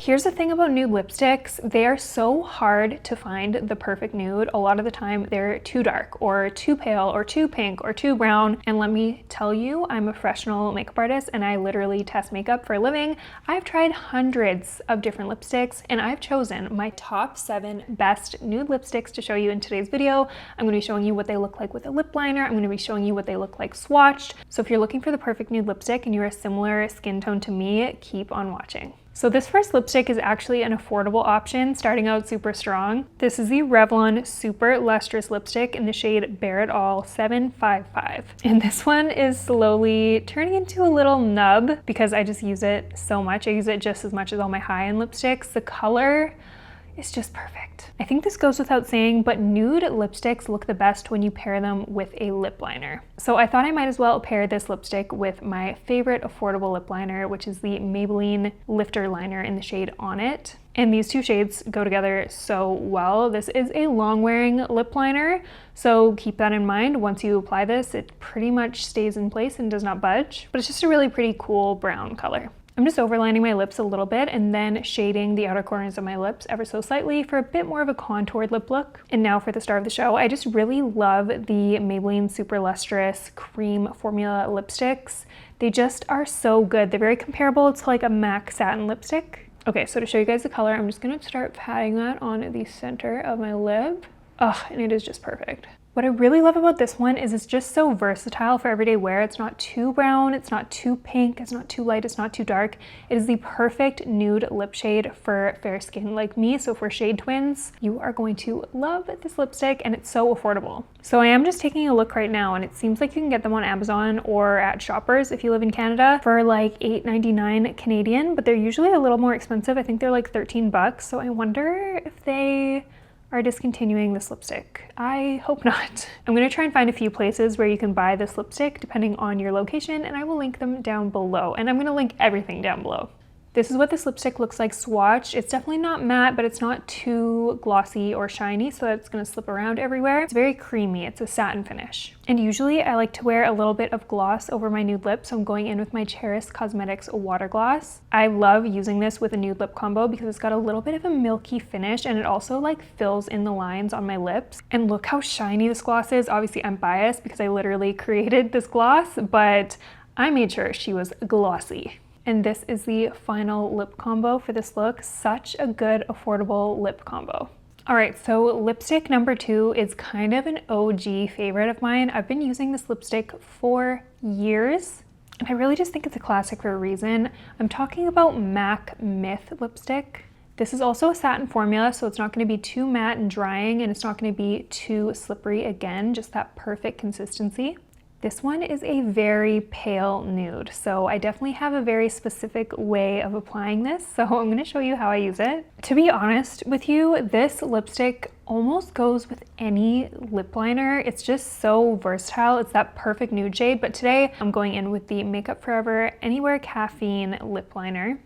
Here's the thing about nude lipsticks. They are so hard to find the perfect nude. A lot of the time they're too dark or too pale or too pink or too brown. And let me tell you, I'm a professional makeup artist and I literally test makeup for a living. I've tried hundreds of different lipsticks and I've chosen my top 7 best nude lipsticks to show you in today's video. I'm gonna be showing you what they look like with a lip liner. I'm gonna be showing you what they look like swatched. So if you're looking for the perfect nude lipstick and you're a similar skin tone to me, keep on watching. So this first lipstick is actually an affordable option, starting out super strong. This is the Revlon Super Lustrous Lipstick in the shade Bare It All 755. And this one is slowly turning into a little nub because I just use it so much. I use it just as much as all my high-end lipsticks. The color is just perfect. I think this goes without saying, but nude lipsticks look the best when you pair them with a lip liner. So I thought I might as well pair this lipstick with my favorite affordable lip liner, which is the Maybelline Lifter Liner in the shade On It. And these two shades go together so well. This is a long-wearing lip liner, so keep that in mind. Once you apply this, it pretty much stays in place and does not budge, but it's just a really pretty cool brown color. I'm just overlining my lips a little bit and then shading the outer corners of my lips ever so slightly for a bit more of a contoured lip look. And now for the star of the show, I just really love the Maybelline Super Lustrous Cream Formula lipsticks. They just are so good. They're very comparable to like a MAC satin lipstick. Okay, so to show you guys the color, I'm just gonna start patting that on the center of my lip. Oh, and it is just perfect. What I really love about this one is it's just so versatile for everyday wear. It's not too brown, it's not too pink, it's not too light, it's not too dark. It is the perfect nude lip shade for fair skin like me. So for shade twins, you are going to love this lipstick and it's so affordable. So I am just taking a look right now and it seems like you can get them on Amazon or at Shoppers if you live in Canada for like $8.99 Canadian, but they're usually a little more expensive. I think they're like 13 bucks. So I wonder if they are discontinuing this lipstick. I hope not. I'm gonna try and find a few places where you can buy this lipstick depending on your location, and I will link them down below. And I'm gonna link everything down below. This is what this lipstick looks like swatched. It's definitely not matte, but it's not too glossy or shiny, so that it's gonna slip around everywhere. It's very creamy, it's a satin finish. And usually I like to wear a little bit of gloss over my nude lip, so I'm going in with my Cheris Cosmetics Water Gloss. I love using this with a nude lip combo because it's got a little bit of a milky finish and it also like fills in the lines on my lips. And look how shiny this gloss is. Obviously I'm biased because I literally created this gloss, but I made sure she was glossy. And this is the final lip combo for this look. Such a good, affordable lip combo. All right, so lipstick number 2 is kind of an OG favorite of mine. I've been using this lipstick for years, and I really just think it's a classic for a reason. I'm talking about MAC Myth lipstick. This is also a satin formula, so it's not gonna be too matte and drying, and it's not gonna be too slippery again, just that perfect consistency. This one is a very pale nude, so I definitely have a very specific way of applying this, so I'm going to show you how I use it. To be honest with you, this lipstick almost goes with any lip liner. It's just so versatile. It's that perfect nude shade, but today I'm going in with the Makeup Forever Anywhere Caffeine Lip Liner.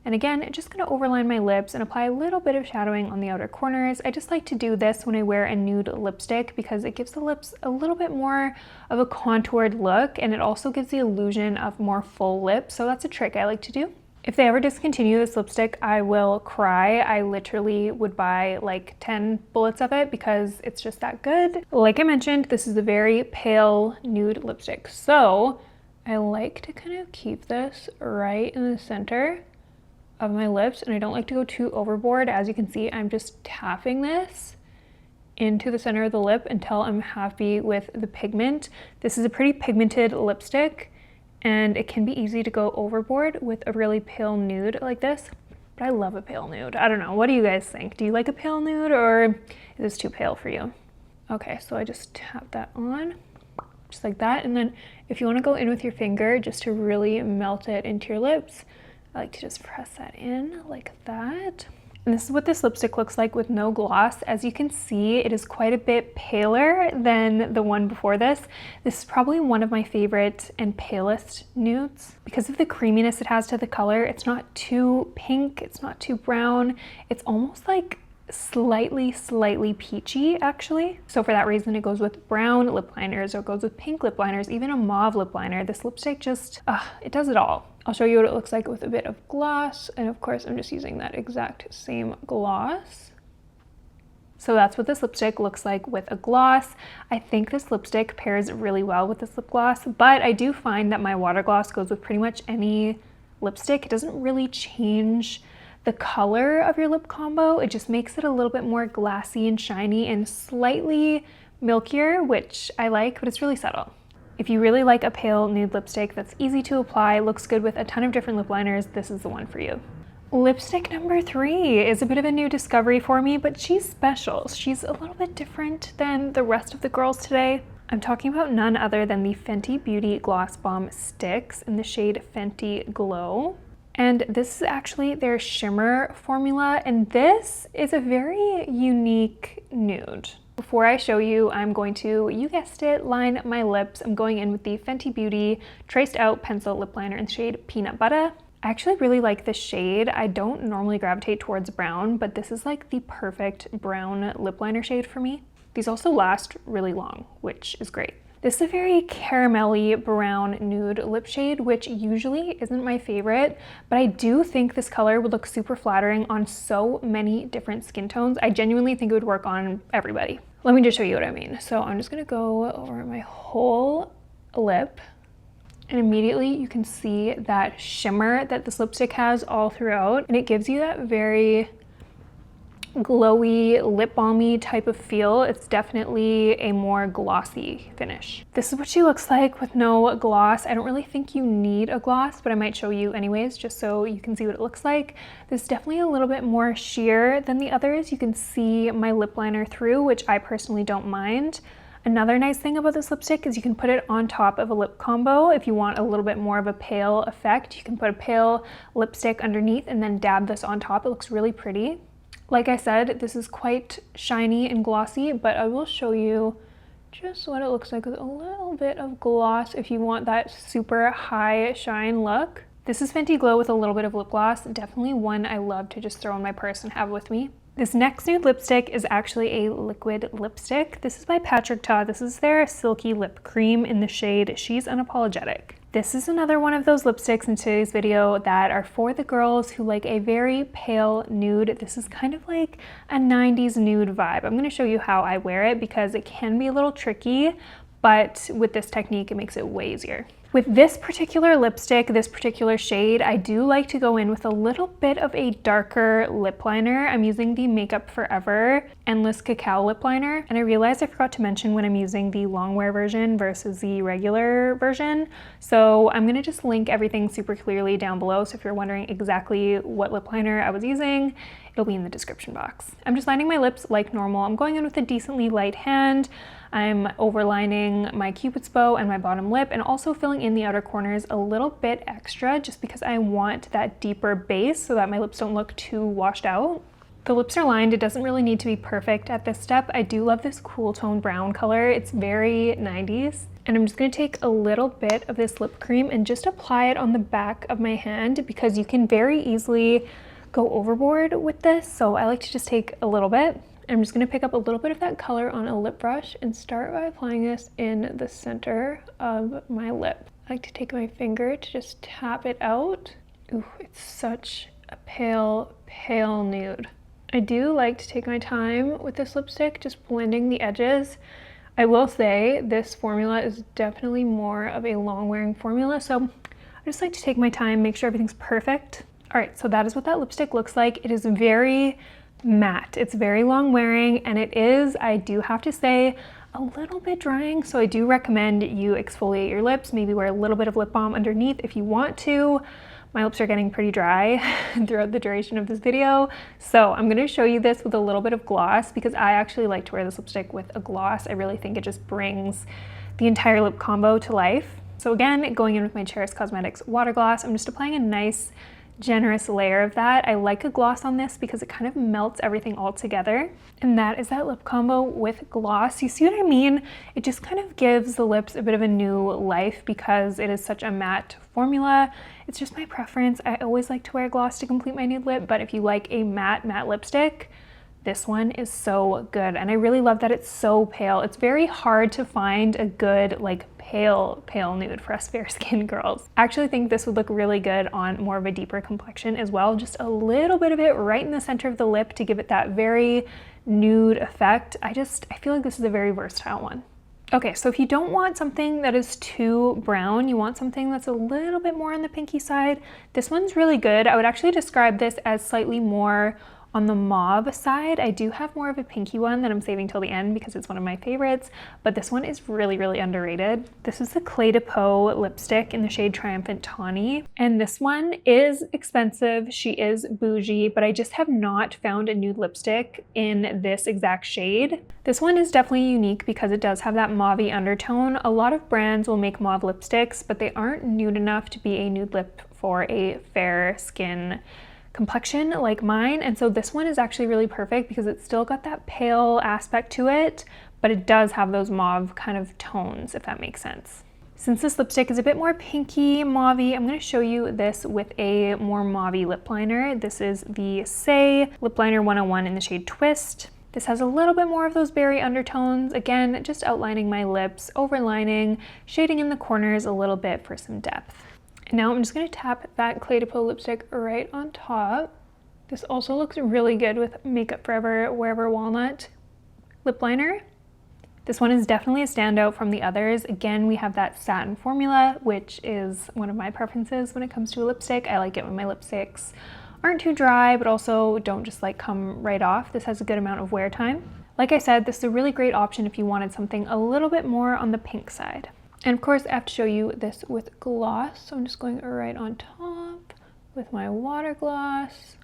And again, just gonna overline my lips and apply a little bit of shadowing on the outer corners. I just like to do this when I wear a nude lipstick because it gives the lips a little bit more of a contoured look and it also gives the illusion of more full lips. So that's a trick I like to do. If they ever discontinue this lipstick, I will cry. I literally would buy like 10 bullets of it because it's just that good. Like I mentioned, this is a very pale nude lipstick. So I like to kind of keep this right in the center of my lips, and I don't like to go too overboard. As you can see, I'm just tapping this into the center of the lip until I'm happy with the pigment. This is a pretty pigmented lipstick and it can be easy to go overboard with a really pale nude like this, but I love a pale nude. I don't know, what do you guys think? Do you like a pale nude or is this too pale for you? Okay, so I just tap that on just like that, and then if you want to go in with your finger just to really melt it into your lips, I like to just press that in like that. And this is what this lipstick looks like with no gloss. As you can see, it is quite a bit paler than the one before this. This is probably one of my favorite and palest nudes because of the creaminess it has to the color. It's not too pink, it's not too brown. It's almost like slightly peachy actually. So for that reason, it goes with brown lip liners or it goes with pink lip liners, even a mauve lip liner. This lipstick just, it does it all. I'll show you what it looks like with a bit of gloss, and of course I'm just using that exact same gloss. So that's what this lipstick looks like with a gloss. I think this lipstick pairs really well with this lip gloss, but I do find that my water gloss goes with pretty much any lipstick. It doesn't really change the color of your lip combo. It just makes it a little bit more glassy and shiny and slightly milkier, which I like, but it's really subtle. If you really like a pale nude lipstick that's easy to apply, looks good with a ton of different lip liners, this is the one for you. Lipstick number 3 is a bit of a new discovery for me, but she's special. She's a little bit different than the rest of the girls today. I'm talking about none other than the Fenty Beauty Gloss Balm Sticks in the shade Fenty Glow. And this is actually their shimmer formula, and this is a very unique nude. Before I show you, I'm going to, you guessed it, line my lips. I'm going in with the Fenty Beauty Traced Out Pencil Lip Liner in the shade Peanut Butter. I actually really like this shade. I don't normally gravitate towards brown, but this is like the perfect brown lip liner shade for me. These also last really long, which is great. This is a very caramelly brown nude lip shade, which usually isn't my favorite, but I do think this color would look super flattering on so many different skin tones. I genuinely think it would work on everybody. Let me just show you what I mean. So I'm just gonna go over my whole lip, and immediately you can see that shimmer that this lipstick has all throughout, and it gives you that very glowy, lip balmy type of feel. It's definitely a more glossy finish. This is what she looks like with no gloss. I don't really think you need a gloss, but I might show you anyways, just so you can see what it looks like. This is definitely a little bit more sheer than the others. You can see my lip liner through, which I personally don't mind. Another nice thing about this lipstick is you can put it on top of a lip combo. If you want a little bit more of a pale effect, you can put a pale lipstick underneath and then dab this on top. It looks really pretty. Like I said, this is quite shiny and glossy, but I will show you just what it looks like with a little bit of gloss if you want that super high shine look. This is Fenty Glow with a little bit of lip gloss. Definitely one I love to just throw in my purse and have with me. This next nude lipstick is actually a liquid lipstick. This is by PatMcGrath. This is their Silky Lip Cream in the shade She's Unapologetic. This is another one of those lipsticks in today's video that are for the girls who like a very pale nude. This is kind of like a 90s nude vibe. I'm gonna show you how I wear it because it can be a little tricky, but with this technique, it makes it way easier. With this particular lipstick, this particular shade, I do like to go in with a little bit of a darker lip liner. I'm using the Makeup Forever Endless Cacao lip liner. And I realized I forgot to mention when I'm using the longwear version versus the regular version. So I'm gonna just link everything super clearly down below. So if you're wondering exactly what lip liner I was using, it'll be in the description box. I'm just lining my lips like normal. I'm going in with a decently light hand. I'm overlining my Cupid's bow and my bottom lip and also filling in the outer corners a little bit extra just because I want that deeper base so that my lips don't look too washed out. The lips are lined. It doesn't really need to be perfect at this step. I do love this cool tone brown color. It's very 90s. And I'm just going to take a little bit of this lip cream and just apply it on the back of my hand because you can very easily go overboard with this. So I like to just take a little bit. I'm just going to pick up a little bit of that color on a lip brush and start by applying this in the center of my lip. I like to take my finger to just tap it out. Ooh, it's such a pale, pale nude. I do like to take my time with this lipstick, just blending the edges. I will say this formula is definitely more of a long wearing formula, so I just like to take my time, make sure everything's perfect. All right, so that is what that lipstick looks like. It is very matte. It's very long wearing, and it is, I do have to say, a little bit drying, so I do recommend you exfoliate your lips, maybe wear a little bit of lip balm underneath if you want to. My lips are getting pretty dry throughout the duration of this video, so I'm going to show you this with a little bit of gloss because I actually like to wear this lipstick with a gloss. I really think it just brings the entire lip combo to life. So again, going in with my Cheris Cosmetics water gloss, I'm just applying a nice generous layer of that. I like a gloss on this because it kind of melts everything all together. And that is that lip combo with gloss. You see what I mean? It just kind of gives the lips a bit of a new life because it is such a matte formula. It's just my preference. I always like to wear gloss to complete my nude lip, but if you like a matte lipstick, this one is so good. And I really love that it's so pale. It's very hard to find a good like pale nude for us fair skinned girls. I actually think this would look really good on more of a deeper complexion as well. Just a little bit of it right in the center of the lip to give it that very nude effect. I feel like this is a very versatile one. Okay, so if you don't want something that is too brown, you want something that's a little bit more on the pinky side, this one's really good. I would actually describe this as slightly more on the mauve side. I do have more of a pinky one that I'm saving till the end because it's one of my favorites, but this one is really, really underrated. This is the Clé de Peau lipstick in the shade Triumphant Tawny, and this one is expensive. She is bougie, but I just have not found a nude lipstick in this exact shade. This one is definitely unique because it does have that mauve-y undertone. A lot of brands will make mauve lipsticks, but they aren't nude enough to be a nude lip for a fair skin complexion like mine, and so this one is actually really perfect because it's still got that pale aspect to it, but it does have those mauve kind of tones, if that makes sense. Since this lipstick is a bit more pinky mauve-y, I'm going to show you this with a more mauve-y lip liner. This is the Say Lip Liner 101 in the shade Twist. This has a little bit more of those berry undertones, again just outlining my lips, overlining, shading in the corners a little bit for some depth. Now I'm just going to tap that Clé de Peau lipstick right on top. This also looks really good with Makeup Forever Wherever Walnut lip liner. This one is definitely a standout from the others. Again, we have that satin formula, which is one of my preferences when it comes to a lipstick. I like it when my lipsticks aren't too dry, but also don't just like come right off. This has a good amount of wear time. Like I said, this is a really great option if you wanted something a little bit more on the pink side. And of course, I have to show you this with gloss. So I'm just going right on top with my water gloss.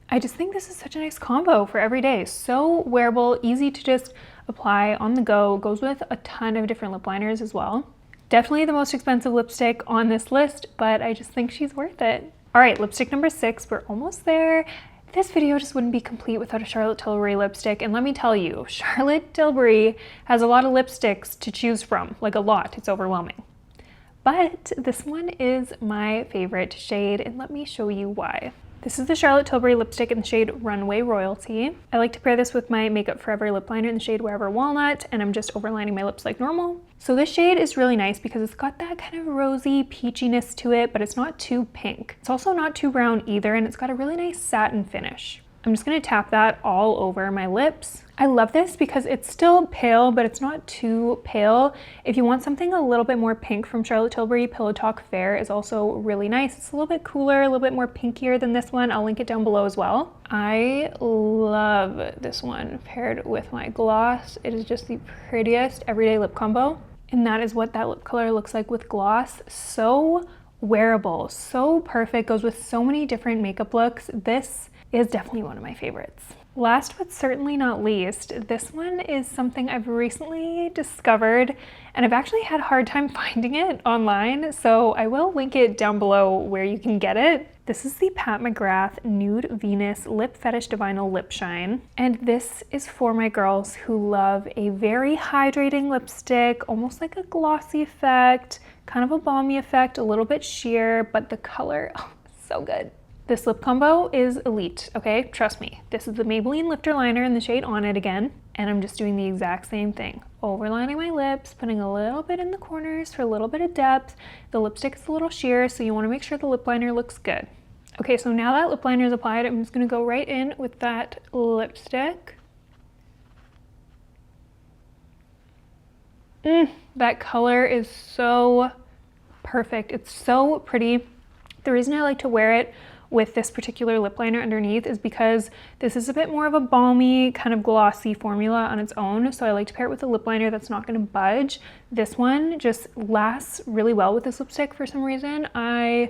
I just think this is such a nice combo for every day. So wearable, easy to just apply on the go. Goes with a ton of different lip liners as well. Definitely the most expensive lipstick on this list, but I just think she's worth it. All right, lipstick number 6, we're almost there. This video just wouldn't be complete without a Charlotte Tilbury lipstick, and let me tell you, Charlotte Tilbury has a lot of lipsticks to choose from, like a lot, it's overwhelming. But this one is my favorite shade, and let me show you why. This is the Charlotte Tilbury lipstick in the shade Runway Royalty. I like to pair this with my Makeup Forever lip liner in the shade Wherever Walnut, and I'm just overlining my lips like normal. So this shade is really nice because it's got that kind of rosy peachiness to it, but it's not too pink. It's also not too brown either, and it's got a really nice satin finish. I'm just going to tap that all over my lips. I love this because it's still pale, but it's not too pale. If you want something a little bit more pink from Charlotte Tilbury, Pillow Talk Fair is also really nice. It's a little bit cooler, a little bit more pinkier than this one. I'll link it down below as well. I love this one paired with my gloss. It is just the prettiest everyday lip combo. And that is what that lip color looks like with gloss. So wearable, so perfect, goes with so many different makeup looks. This is definitely one of my favorites. Last but certainly not least, this one is something I've recently discovered, and I've actually had a hard time finding it online, so I will link it down below where you can get it. This is the PatMcGrath Nude Venus Lip Fetish Divinal Lip Shine, and this is for my girls who love a very hydrating lipstick, almost like a glossy effect, kind of a balmy effect, a little bit sheer, but the color, oh, so good. This lip combo is elite, okay? Trust me. This is the Maybelline Lifter Liner in the shade On It again, and I'm just doing the exact same thing. Overlining my lips, putting a little bit in the corners for a little bit of depth. The lipstick is a little sheer, so you want to make sure the lip liner looks good. Okay, so now that lip liner is applied, I'm just going to go right in with that lipstick. That color is so perfect. It's so pretty. The reason I like to wear it with this particular lip liner underneath is because this is a bit more of a balmy, kind of glossy formula on its own. So I like to pair it with a lip liner that's not going to budge. This one just lasts really well with this lipstick for some reason. I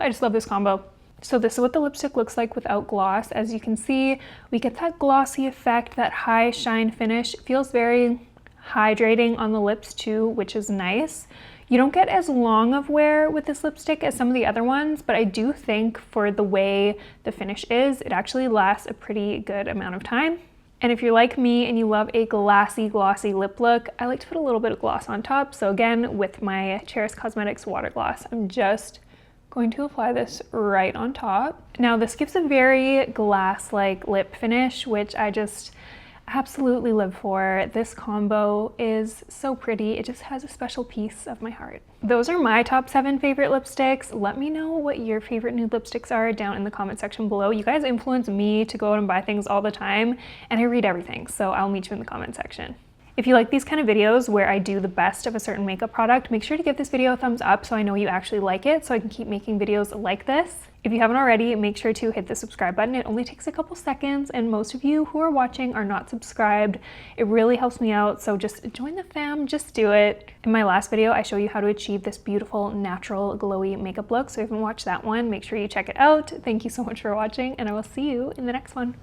just love this combo. So this is what the lipstick looks like without gloss. As you can see, we get that glossy effect, that high shine finish. It feels very hydrating on the lips too, which is nice. You don't get as long of wear with this lipstick as some of the other ones, but I do think for the way the finish is, it actually lasts a pretty good amount of time. And if you're like me and you love a glossy lip look, I like to put a little bit of gloss on top. So again, with my Cheris Cosmetics water gloss, I'm just going to apply this right on top. Now this gives a very glass-like lip finish, which I absolutely live for. This combo is so pretty. It just has a special piece of my heart. Those are my top 7 favorite lipsticks. Let me know what your favorite nude lipsticks are down in the comment section below. You guys influence me to go out and buy things all the time, and I read everything, so I'll meet you in the comment section. If you like these kind of videos where I do the best of a certain makeup product, make sure to give this video a thumbs up so I know you actually like it, so I can keep making videos like this. If you haven't already, make sure to hit the subscribe button. It only takes a couple seconds, and most of you who are watching are not subscribed. It really helps me out, so just join the fam, just do it. In my last video, I show you how to achieve this beautiful, natural, glowy makeup look, so if you haven't watched that one, make sure you check it out. Thank you so much for watching, and I will see you in the next one.